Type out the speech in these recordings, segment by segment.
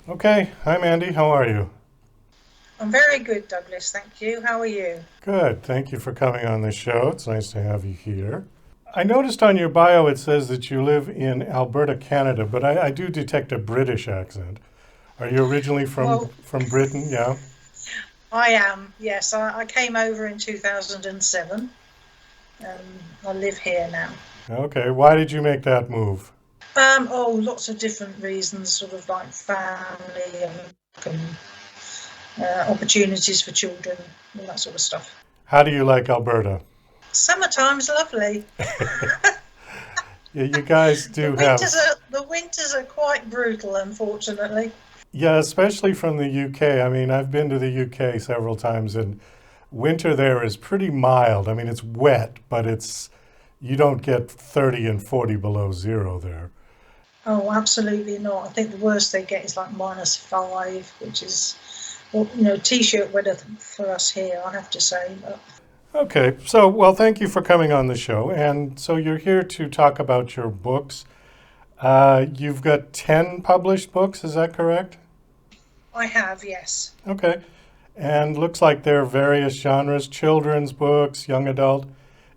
Okay. Hi, Mandy. How are you? I'm very good, Douglas. Thank you. How are you? Good. Thank you for coming on the show. It's nice to have you here. I noticed on your bio it says that you live in Alberta, Canada, but I do detect a British accent. Are you originally from Well, from Britain? Yeah. I am. Yes, I came over in 2007 and I live here now. Okay. Why did you make that move? Lots of different reasons, sort of like family and opportunities for children, all that sort of stuff. How do you like Alberta? Summertime's lovely. Yeah, you guys The do winters have. are the winters are quite brutal, unfortunately. Yeah, especially from the UK. I mean, I've been to the UK several times, and winter there is pretty mild. I mean, it's wet, but it's you don't get 30 and 40 below zero there. Oh, absolutely not. I think the worst they get is like -5, which is, well, t-shirt weather for us here, I have to say. But Okay, so well, thank you for coming on the show. And so you're here to talk about your books. You've got 10 published books, is that correct? I have, yes. Okay. And looks like there are various genres children's books, young adult,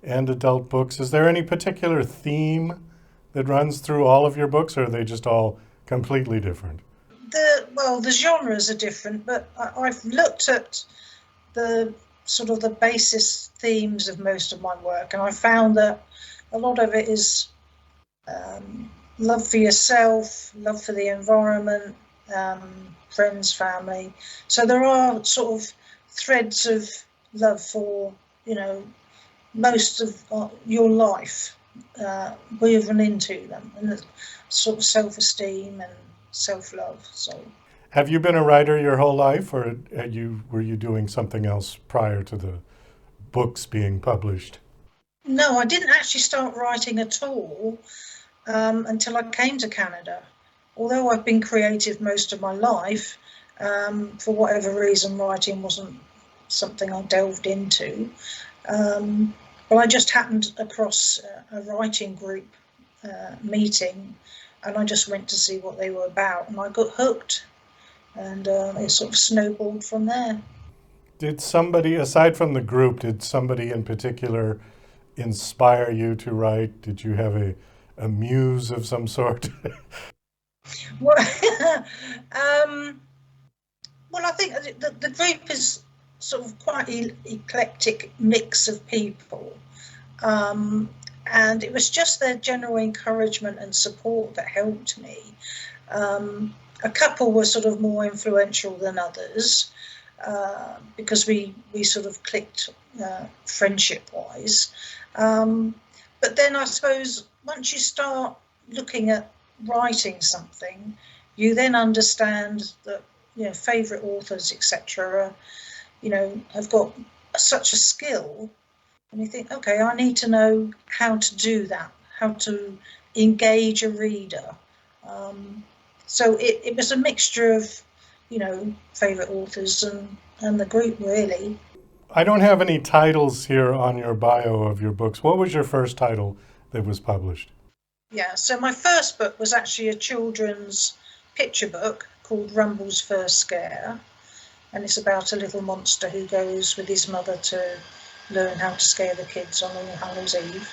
and adult books. Is there any particular theme that runs through all of your books, or are they just all completely different? The genres are different, but I've looked at the sort of the basis themes of most of my work, and I found that a lot of it is love for yourself, love for the environment, friends, family. So there are sort of threads of love for, you know, most of your life woven into them, and the sort of self-esteem and self-love. So Have you been a writer your whole life, or were you doing something else prior to the books being published? no, I didn't actually start writing at all until I came to Canada. Although I've been creative most of my life, for whatever reason, writing wasn't something I delved into. Um, but I just happened across a writing group meeting, and I just went to see what they were about, and I got hooked, and it sort of snowballed from there. Did somebody, aside from the group, did somebody in particular inspire you to write? Did you have a muse of some sort? Well, um, well, I think the group is sort of quite eclectic mix of people. Um, and it was just their general encouragement and support that helped me. A couple were sort of more influential than others because we sort of clicked friendship wise. Um, but then I suppose once you start looking at writing something, you then understand that favourite authors, etc., have got such a skill, and you think, okay, I need to know how to do that, how to engage a reader. Um, so it was a mixture of, favourite authors and the group, really. I don't have any titles here on your bio of your books. What was your first title that was published? Yeah, so my first book was actually a children's picture book called Rumble's First Scare, and it's about a little monster who goes with his mother to learn how to scare the kids on All Hallows Eve.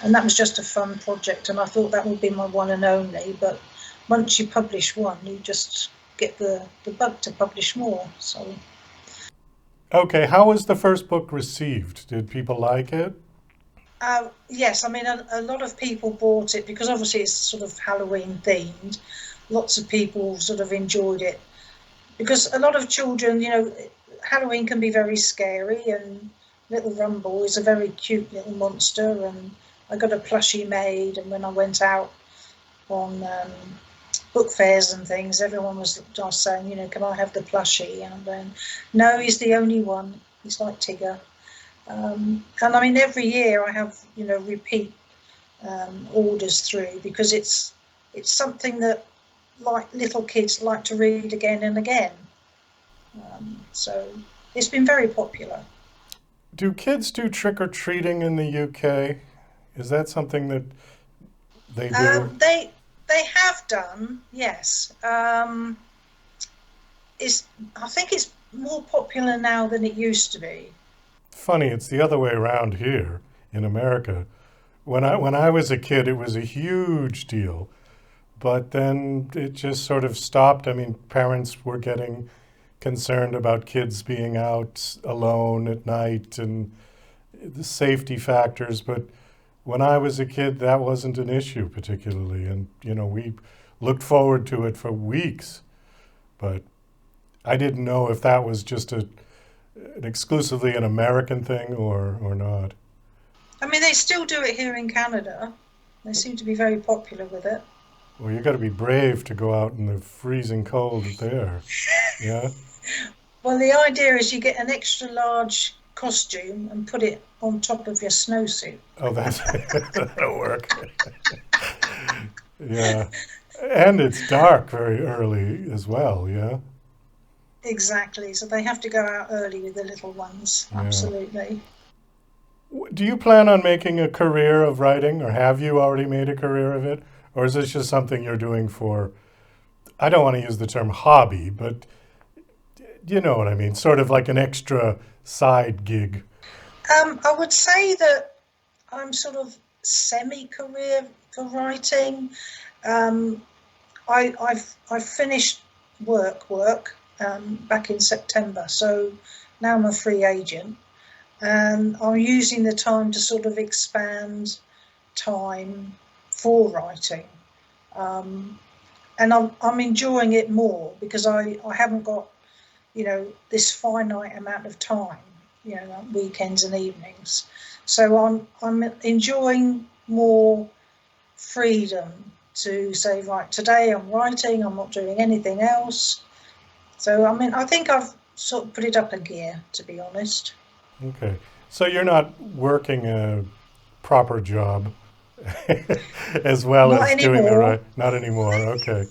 And that was just a fun project, and I thought that would be my one and only. But once you publish one, you just get the bug to publish more. So Okay, how was the first book received? Did people like it? yes, I mean a lot of people bought it because obviously it's sort of Halloween themed. Lots of people sort of enjoyed it because a lot of children, Halloween can be very scary, and little Rumble is a very cute little monster. And I got a plushie made, and when I went out on book fairs and things, everyone was just saying, can I have the plushie? And I'm going, no, he's the only one. He's like Tigger. And I mean, every year I have, repeat orders through because it's something that like little kids like to read again and again. So it's been very popular. Do kids do trick or treating in the UK? Is that something that they do? They They have done, yes. I think it's more popular now than it used to be. Funny, it's the other way around here in America. When I was a kid, it was a huge deal, but then it just sort of stopped. I mean, parents were getting concerned about kids being out alone at night and the safety factors. But when I was a kid, that wasn't an issue particularly, and we looked forward to it for weeks. But I didn't know if that was just an exclusively an American thing or not. I mean, they still do it here in Canada. They seem to be very popular with it. Well, you got to be brave to go out in the freezing cold there. Yeah. Well, the idea is you get an extra large costume and put it on top of your snowsuit. Oh, that'll work. Yeah. And it's dark very early as well. Yeah. Exactly. So they have to go out early with the little ones. Yeah. Absolutely. Do you plan on making a career of writing, or have you already made a career of it? Or is this just something you're doing for, I don't want to use the term hobby, but you know what I mean? Sort of like an extra side gig. I would say that I'm sort of semi-career for writing. Um, I've finished work back in September, so now I'm a free agent, and I'm using the time to sort of expand time for writing, um, and I'm enjoying it more because I haven't got this finite amount of time, like weekends and evenings. So I'm enjoying more freedom to say, right, today I'm writing, I'm not doing anything else. So I mean, I think I've sort of put it up a gear, to be honest. Okay. So you're not working a proper job as well Not as doing the anymore. right. Not anymore. Okay.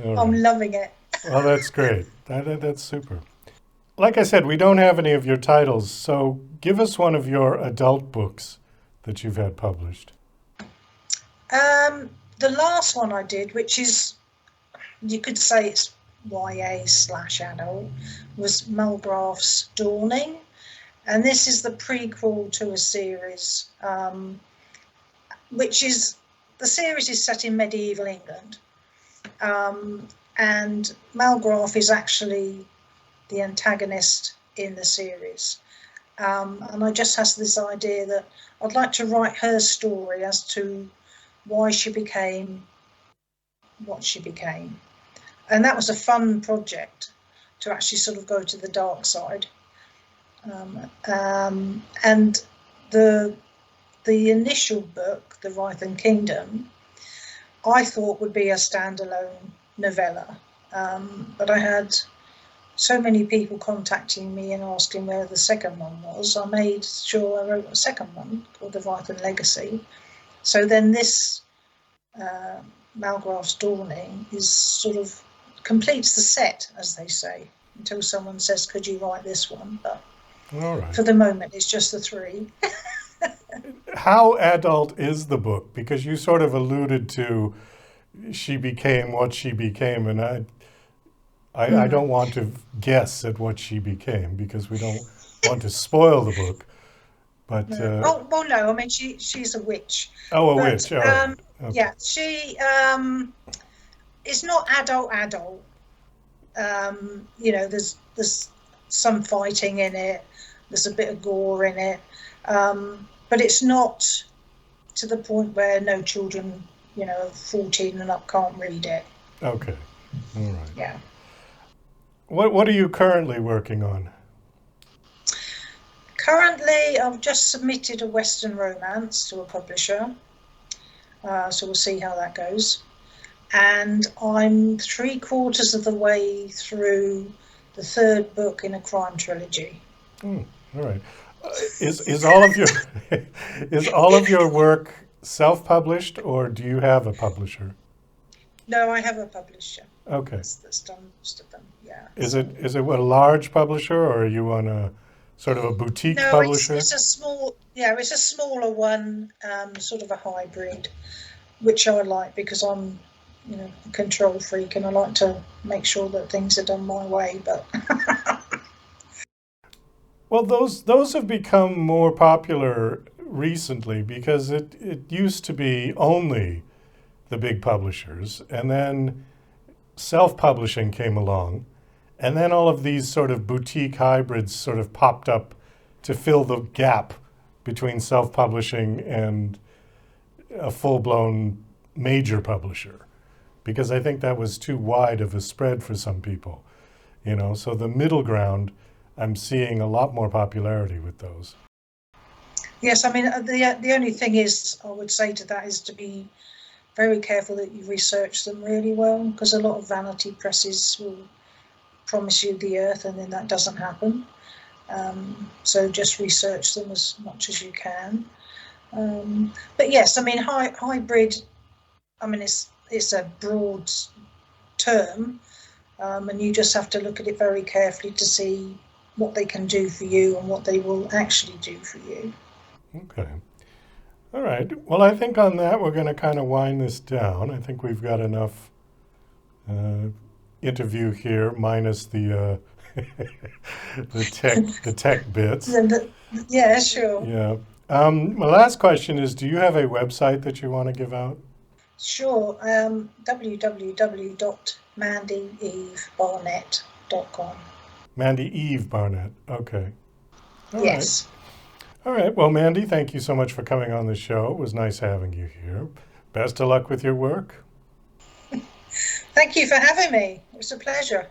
All I'm right. loving it. Well, that's great. That's super. Like I said, we don't have any of your titles, so give us one of your adult books that you've had published. The last one I did, which is, you could say it's YA/adult, was Mulgraph's Dawning. And this is the prequel to a series, which is, the series is set in medieval England. And Malgraph is actually the antagonist in the series. And I just had this idea that I'd like to write her story as to why she became what she became. And that was a fun project, to actually sort of go to the dark side. And the initial book, The Writhen Kingdom, I thought would be a standalone novella. But I had so many people contacting me and asking where the second one was. I made sure I wrote a second one called The Writhen Legacy. So then this Malgraph's Dawning is sort of completes the set, as they say, until someone says, could you write this one? But All right. for the moment, it's just the three. How adult is the book? Because you sort of alluded to she became what she became, and I Mm. don't want to guess at what she became because we don't want to spoil the book. But No. Well, no. I mean, she's a witch, oh, a but witch. All right. Okay. yeah, she is not adult. There's some fighting in it. There's a bit of gore in it, but it's not to the point where no children, 14 and up can't read it. Okay. All right. Yeah. What are you currently working on? Currently, I've just submitted a Western romance to a publisher, so we'll see how that goes. And I'm 3/4 of the way through the third book in a crime trilogy. Hmm, all right. Is all of your is all of your work self-published, or do you have a publisher? No, I have a publisher Okay. that's done most of them. Yeah. Is it what, a large publisher, or are you on a sort of a boutique No, publisher? it's a smaller one, sort of a hybrid, which I like because I'm a control freak, and I like to make sure that things are done my way. But Well, those have become more popular recently because it used to be only the big publishers, and then self-publishing came along, and then all of these sort of boutique hybrids sort of popped up to fill the gap between self-publishing and a full-blown major publisher, because I think that was too wide of a spread for some people, So the middle ground, I'm seeing a lot more popularity with those. yes, I mean the only thing is, I would say to that, is to be very careful that you research them really well, because a lot of vanity presses will promise you the earth, and then that doesn't happen. So just research them as much as you can. But yes, I mean hybrid. I mean it's a broad term, and you just have to look at it very carefully to see what they can do for you and what they will actually do for you. Okay. All right. Well, I think on that we're going to kind of wind this down. I think we've got enough interview here, minus the the tech bits. Yeah, sure. Yeah. My last question is: do you have a website that you want to give out? Sure. www.mandyeve-barnett.com. Mandy Eve-Barnett. Okay. All right. Yes. All right. Well, Mandy, thank you so much for coming on the show. It was nice having you here. Best of luck with your work. Thank you for having me. It was a pleasure.